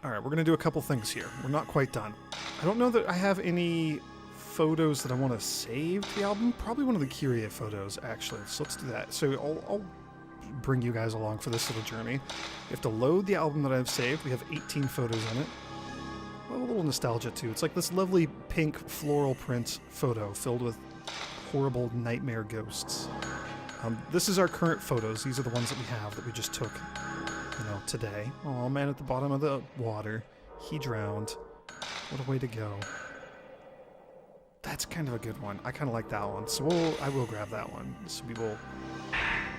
All right, we're gonna do a couple things here. We're not quite done. I don't know that I have any photos that I want to save to the album. Probably one of the Kyrie photos, actually. So let's do that. So I'll bring you guys along for this little journey. You have to load the album that I've saved. We have 18 photos in it. Well, a little nostalgia too. It's like this lovely pink floral print photo filled with horrible nightmare ghosts. This is our current photos. These are the ones that we have that we just took, today. Oh man, at the bottom of the water, he drowned. What a way to go. That's kind of a good one. I kind of like that one. So I will grab that one. So we will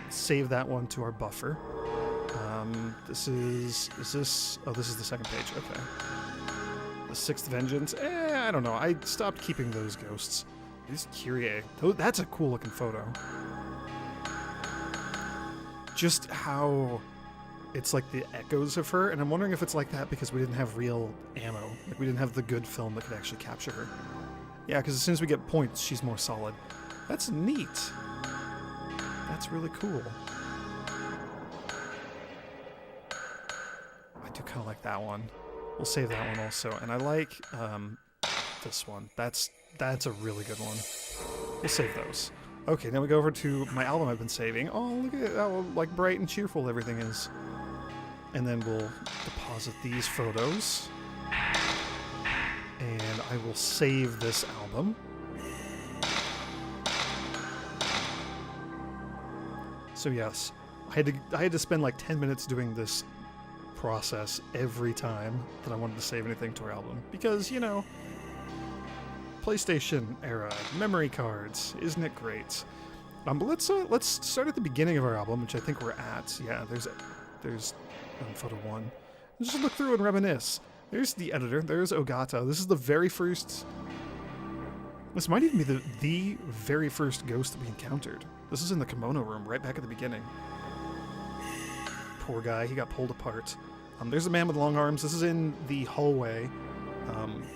save that one to our buffer. This is this? Oh, this is the second page. Okay. The Sixth Vengeance. I don't know. I stopped keeping those ghosts. These Kyrie. That's a cool looking photo. Just how it's like the echoes of her, and I'm wondering if it's like that because we didn't have real ammo. Like we didn't have the good film that could actually capture her. Yeah, because as soon as we get points, she's more solid. That's neat. That's really cool. I do kind of like that one. We'll save that one also. And I like this one. That's a really good one. We'll save those. Okay, now we go over to my album I've been saving. Oh, look at how like bright and cheerful everything is. And then we'll deposit these photos. And I will save this album. So yes, I had to spend like 10 minutes doing this process every time that I wanted to save anything to our album. Because, PlayStation era, memory cards, isn't it great? But let's start at the beginning of our album, which I think we're at. Yeah, there's photo 1. Just look through and reminisce. There's the editor. There's Ogata. This is the very first. This might even be the very first ghost that we encountered. This is in the kimono room, right back at the beginning. Poor guy. He got pulled apart. There's a man with long arms. This is in the hallway.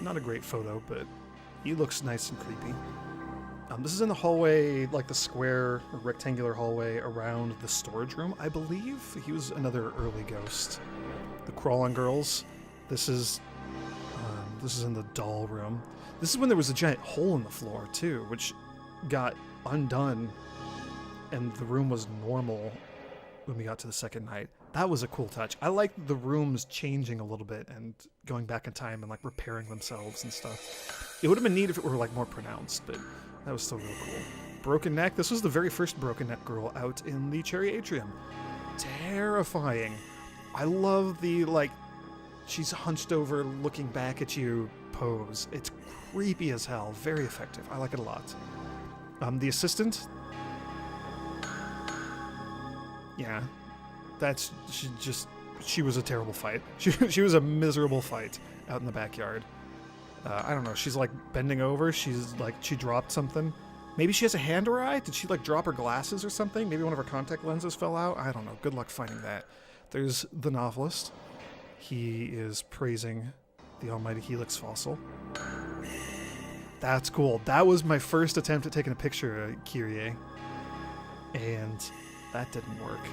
Not a great photo, but he looks nice and creepy. This is in the hallway, like the square or rectangular hallway around the storage room, I believe. He was another early ghost. The crawling girls. This is in the doll room. This is when there was a giant hole in the floor too, which got undone, and the room was normal when we got to the second night. That was a cool touch. I like the rooms changing a little bit and going back in time and like repairing themselves and stuff. It would have been neat if it were like more pronounced, but that was still real cool. Broken neck. This was the very first broken neck girl out in the Cherry Atrium. Terrifying. I love the she's hunched over looking back at you pose. It's creepy as hell. Very effective. I like it a lot. The assistant. Yeah. She was a terrible fight. She was a miserable fight out in the backyard. I don't know. She's like bending over. She's like, she dropped something. Maybe she has a hand to her eye. Did she like drop her glasses or something? Maybe one of her contact lenses fell out. I don't know. Good luck finding that. There's the novelist. He is praising the almighty Helix fossil. That's cool. That was my first attempt at taking a picture of Kyrie. And that didn't work.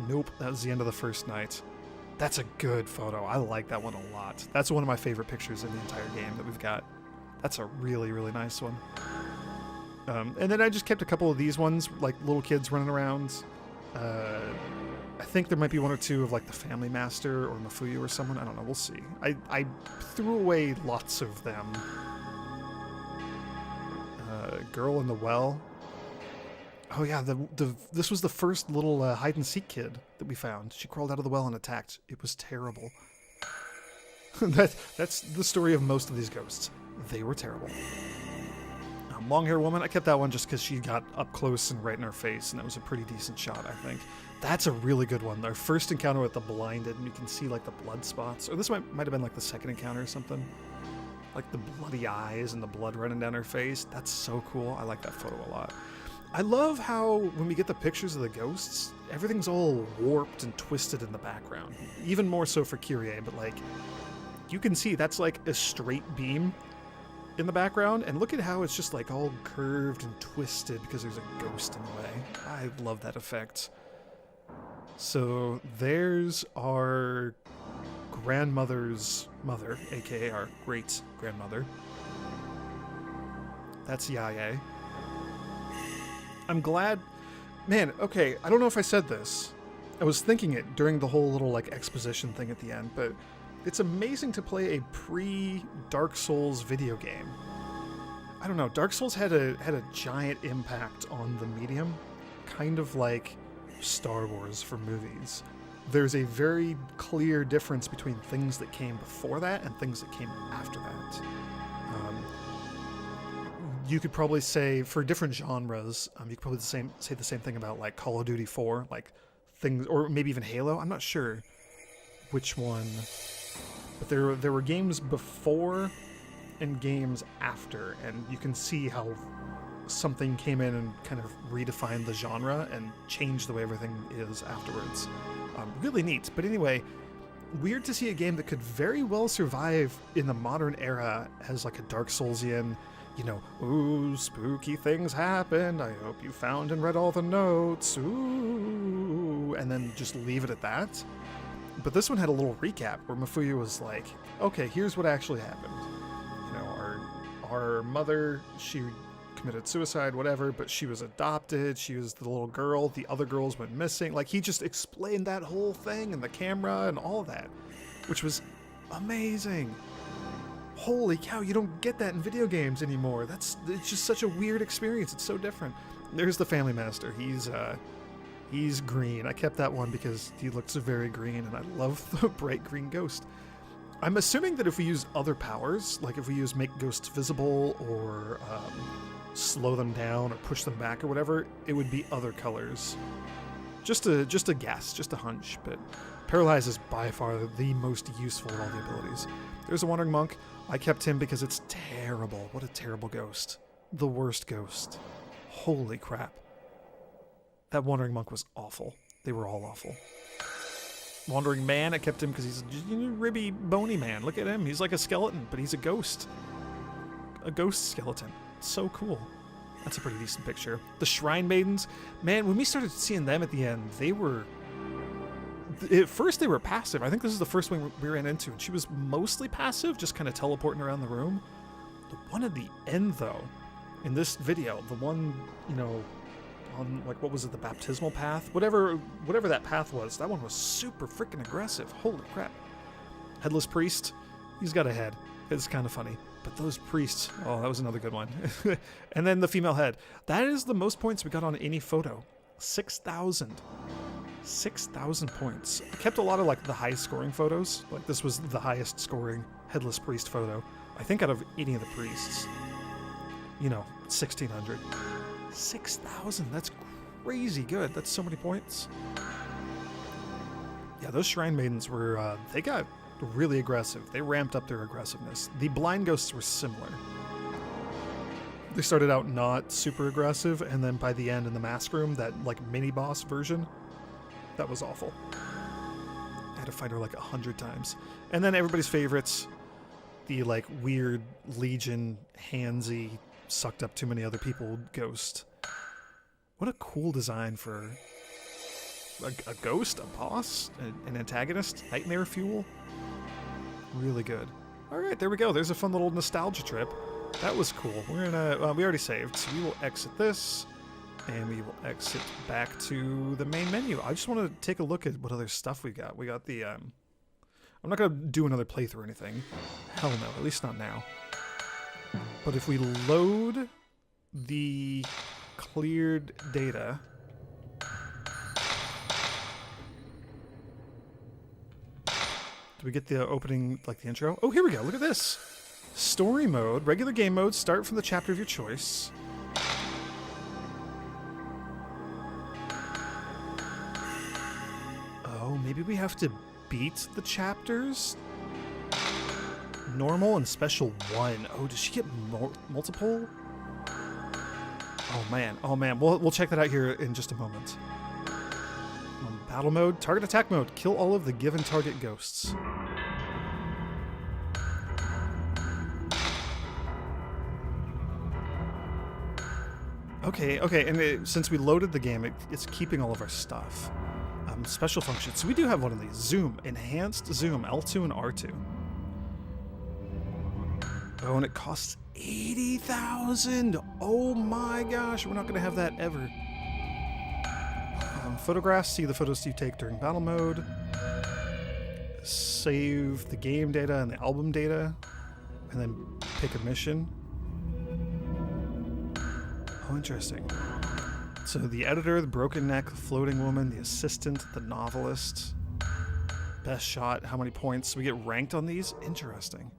Nope, that was the end of the first night. That's a good photo. I like that one a lot. That's one of my favorite pictures in the entire game that we've got. That's a really, really nice one. And then I just kept a couple of these ones, like little kids running around. I think there might be one or two of like the Family Master or Mafuyu or someone. I don't know. We'll see. I threw away lots of them. Girl in the well. Oh yeah, this was the first little hide-and-seek kid that we found. She crawled out of the well and attacked. It was terrible. That's the story of most of these ghosts. They were terrible. Long-haired woman, I kept that one just because she got up close and right in our face, and that was a pretty decent shot, I think. That's a really good one. Our first encounter with the blinded, and you can see like the blood spots. Or this might have been like the second encounter or something. Like the bloody eyes and the blood running down her face. That's so cool. I like that photo a lot. I love how when we get the pictures of the ghosts, everything's all warped and twisted in the background. Even more so for Kyrie, but like, you can see that's like a straight beam in the background, and look at how it's just like all curved and twisted because there's a ghost in the way. I love that effect. So there's our grandmother's mother, aka our great grandmother. That's Yaya. I'm glad, man. Okay, I don't know if I said this. I was thinking it during the whole little like exposition thing at the end, but it's amazing to play a pre-Dark Souls video game. I don't know. Dark Souls had a giant impact on the medium, kind of like Star Wars for movies. There's a very clear difference between things that came before that and things that came after that. You could probably say for different genres, you could probably say the same thing about like Call of Duty 4, like things, or maybe even Halo. I'm not sure which one, but there were games before and games after, and you can see how something came in and kind of redefined the genre and changed the way everything is afterwards. Really neat. But anyway, weird to see a game that could very well survive in the modern era as like a Dark Soulsian, you know, ooh, spooky things happened, I hope you found and read all the notes, ooh, and then just leave it at that. But this one had a little recap where Mafuyu was like, okay, here's what actually happened. You know, our mother, she committed suicide, whatever, but she was adopted, she was the little girl, the other girls went missing. Like, he just explained that whole thing and the camera and all that, which was amazing. Holy cow, you don't get that in video games anymore. It's just such a weird experience. It's so different. There's the Family Master. He's green. I kept that one because he looks very green, and I love the bright green ghost. I'm assuming that if we use other powers, like if we use make ghosts visible or slow them down or push them back or whatever, it would be other colors. Just a guess, just a hunch, but Paralyze is by far the most useful of all the abilities. There's a Wandering Monk. I kept him because it's terrible. What a terrible ghost. The worst ghost. Holy crap. That Wandering Monk was awful. They were all awful. Wandering Man, I kept him because he's a ribby, bony man. Look at him. He's like a skeleton, but he's a ghost. A ghost skeleton. So cool. That's a pretty decent picture. The Shrine Maidens. Man, when we started seeing them at the end, they were... At first, they were passive. I think this is the first one we ran into, and she was mostly passive, just kind of teleporting around the room. The one at the end, though, in this video, the one, you know, on, like, what was it, the baptismal path? Whatever that path was, that one was super freaking aggressive. Holy crap. Headless Priest, he's got a head. It's kind of funny. But those priests, oh, that was another good one. And then the female head. That is the most points we got on any photo. 6,000. 6,000 points. I kept a lot of like the high scoring photos. Like this was the highest scoring Headless Priest photo, I think, out of any of the priests. You know, 1,600. 6,000, that's crazy good. That's so many points. Yeah, those Shrine Maidens were, they got really aggressive. They ramped up their aggressiveness. The Blind Ghosts were similar. They started out not super aggressive, and then by the end in the Mask Room, that like mini-boss version, that was awful. I had to fight her like 100 times. And then everybody's favorites, the like weird Legion, handsy, sucked up too many other people ghost. What a cool design for a ghost, a boss, an antagonist, Nightmare Fuel. Really good. All right, there we go. There's a fun little nostalgia trip. That was cool. We're gonna, we already saved, so we will exit this, and we will exit back to the main menu. I just want to take a look at what other stuff we got. We got the, I'm not gonna do another playthrough or anything. Hell no, at least not now. But if we load the cleared data, do we get the opening, like the intro? Oh, here we go. Look at this. Story mode, regular game mode, start from the chapter of your choice. Oh, maybe we have to beat the chapters? Normal and special 1. Oh, does she get multiple? Oh man. We'll check that out here in just a moment. Battle mode, target attack mode. Kill all of the given target ghosts. Okay, and since we loaded the game, it's keeping all of our stuff. Special functions. So we do have one of these. Zoom. Enhanced zoom. L2 and R2. Oh, and it costs 80,000. Oh my gosh. We're not going to have that ever. Photographs. See the photos you take during battle mode. Save the game data and the album data. And then pick a mission. Oh, interesting. So the editor, the broken neck, the floating woman, the assistant, the novelist, best shot, how many points? We get ranked on these? Interesting.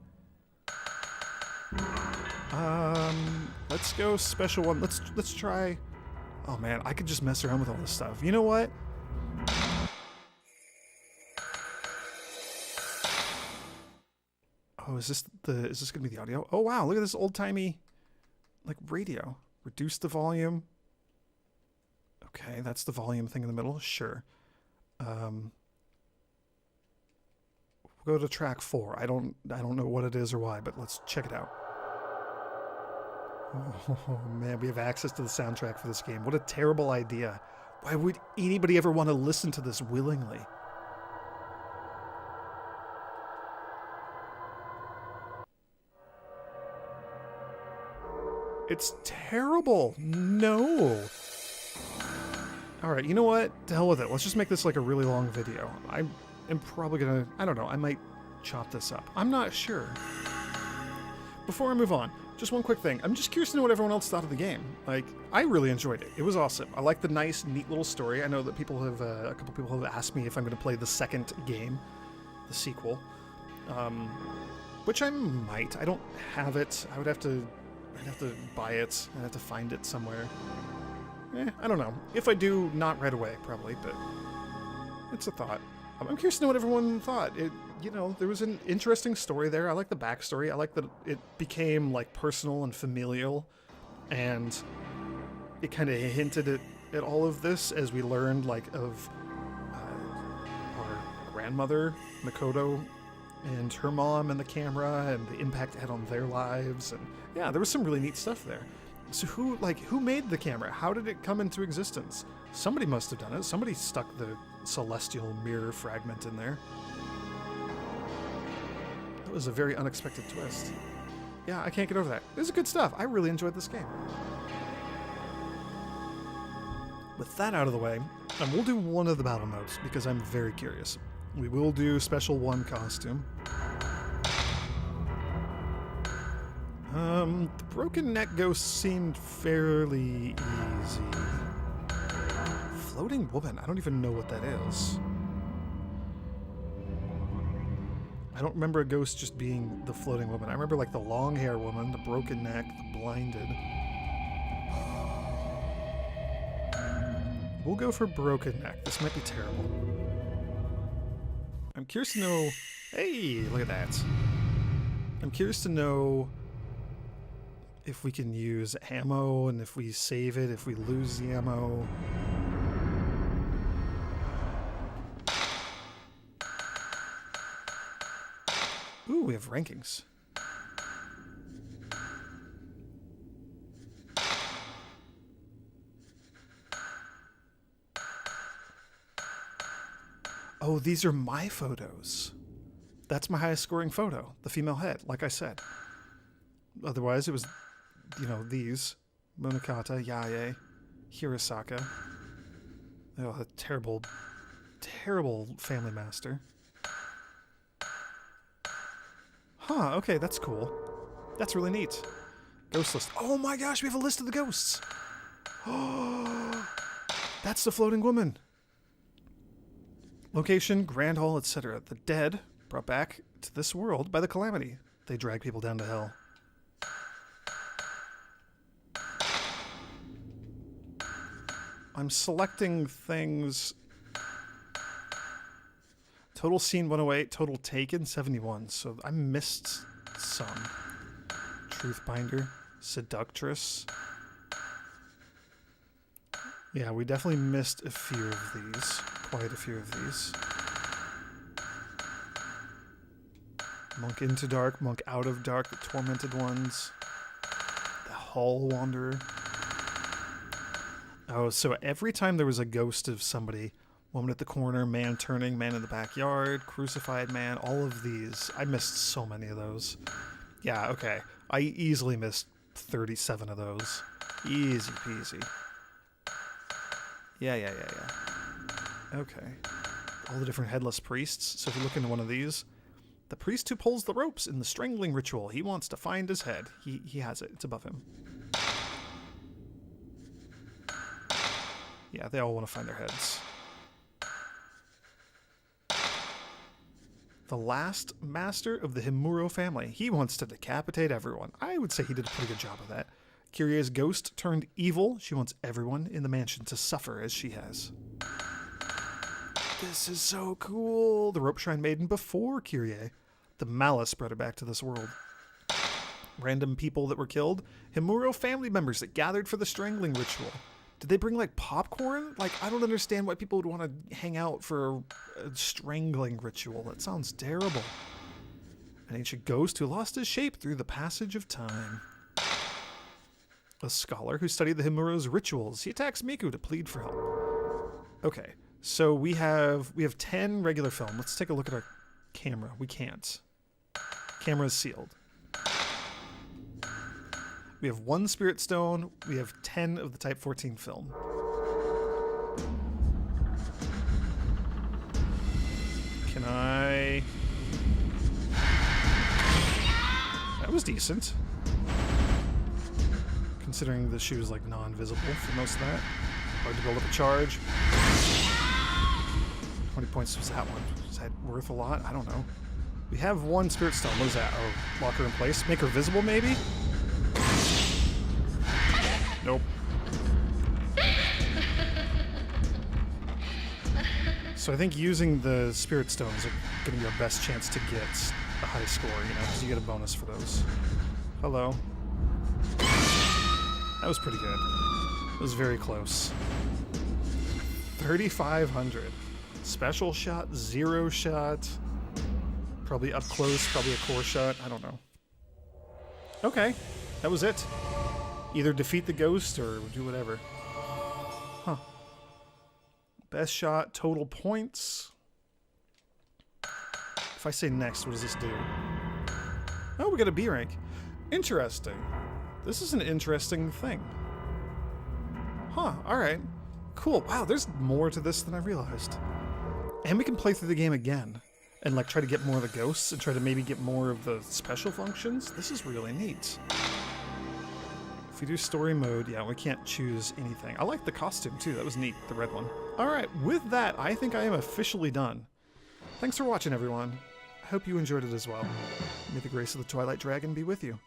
Let's go special one. Let's try. Oh man, I could just mess around with all this stuff. You know what? Oh, is this gonna be the audio? Oh wow, look at this old-timey like radio. Reduce the volume. Okay, that's the volume thing in the middle. Sure. We'll go to track 4. I don't know what it is or why, but let's check it out. Oh man, we have access to the soundtrack for this game. What a terrible idea. Why would anybody ever want to listen to this willingly? It's terrible. No. Alright, you know what? To hell with it. Let's just make this like a really long video. I am probably gonna... I don't know. I might chop this up. I'm not sure. Before I move on, just one quick thing. I'm just curious to know what everyone else thought of the game. Like, I really enjoyed it. It was awesome. I like the nice, neat little story. I know that people have... a couple people have asked me if I'm going to play the second game. The sequel. Which I might. I don't have it. I'd have to buy it. I'd have to find it somewhere. I don't know. If I do, not right away, probably, but it's a thought. I'm curious to know what everyone thought. There was an interesting story there. I like the backstory. I like that it became, like, personal and familial, and it kind of hinted at all of this as we learned, like, of our grandmother, Makoto, and her mom and the camera, and the impact it had on their lives, and yeah, there was some really neat stuff there. So who made the camera? How did it come into existence? Somebody must have done it. Somebody stuck the celestial mirror fragment in there. That was a very unexpected twist. Yeah, I can't get over that. This is good stuff. I really enjoyed this game. With that out of the way, we'll do one of the battle modes because I'm very curious. We will do Special 1 costume. The broken neck ghost seemed fairly easy. Floating woman, I don't even know what that is. I don't remember a ghost just being the floating woman. I remember like the long hair woman, the broken neck, the blinded. We'll go for broken neck. This might be terrible. I'm curious to know... Hey, look at that. I'm curious to know if we can use ammo, and if we save it, if we lose the ammo. Ooh, we have rankings. Oh, these are my photos. That's my highest scoring photo, the female head, like I said. Otherwise, it was, these. Monokata, Yae, Hirosaka. Oh, a terrible, terrible family master. Huh, okay, that's cool. That's really neat. Ghost list. Oh my gosh, we have a list of the ghosts! Oh, that's the floating woman. Location, Grand Hall, etc. The dead brought back to this world by the calamity. They drag people down to hell. I'm selecting things. Total scene 108, total taken 71. So I missed some. Truthbinder, Seductress. Yeah, we definitely missed a few of these. Quite a few of these. Monk into dark, monk out of dark, the tormented ones. The hall wanderer. Oh, so every time there was a ghost of somebody, Woman at the corner, man turning, man in the backyard, crucified man, all of these. I missed so many of those. Yeah, okay. I easily missed 37 of those. Easy peasy. Yeah. Okay. All the different headless priests. So if you look into one of these, the priest who pulls the ropes in the strangling ritual, he wants to find his head. He has it. It's above him. Yeah, they all want to find their heads. The last master of the Himuro family. He wants to decapitate everyone. I would say he did a pretty good job of that. Kyrie's ghost turned evil. She wants everyone in the mansion to suffer as she has. This is so cool. The Rope Shrine Maiden before Kyrie. The malice brought her back to this world. Random people that were killed. Himuro family members that gathered for the strangling ritual. Did they bring, like, popcorn? Like, I don't understand why people would want to hang out for a strangling ritual. That sounds terrible. An ancient ghost who lost his shape through the passage of time. A scholar who studied the Himuro's rituals. He attacks Miku to plead for help. Okay, so we have 10 regular film. Let's take a look at our camera. We can't. Camera is sealed. We have 1 Spirit Stone. We have 10 of the Type 14 film. Can I... That was decent. Considering the shoe's like non-visible for most of that. Hard to build up a charge. 20 points was that one? Was that worth a lot? I don't know. We have 1 Spirit Stone. What is that? Oh, lock her in place. Make her visible, maybe? Nope. So I think using the Spirit Stones are going to be our best chance to get a high score, you know, because you get a bonus for those. Hello. That was pretty good. It was very close. 3,500. Special shot, 0 shot. Probably up close, probably a core shot. I don't know. Okay, that was it. Either defeat the ghost or do whatever. Huh. Best shot, total points. If I say next, what does this do? Oh, we got a B rank. Interesting. This is an interesting thing. Huh, alright. Cool. Wow, there's more to this than I realized. And we can play through the game again. And like try to get more of the ghosts and try to maybe get more of the special functions. This is really neat. If we do story mode, yeah, we can't choose anything. I like the costume too, that was neat, the red one. Alright, with that, I think I am officially done. Thanks for watching, everyone. I hope you enjoyed it as well. May the grace of the Twilight Dragon be with you.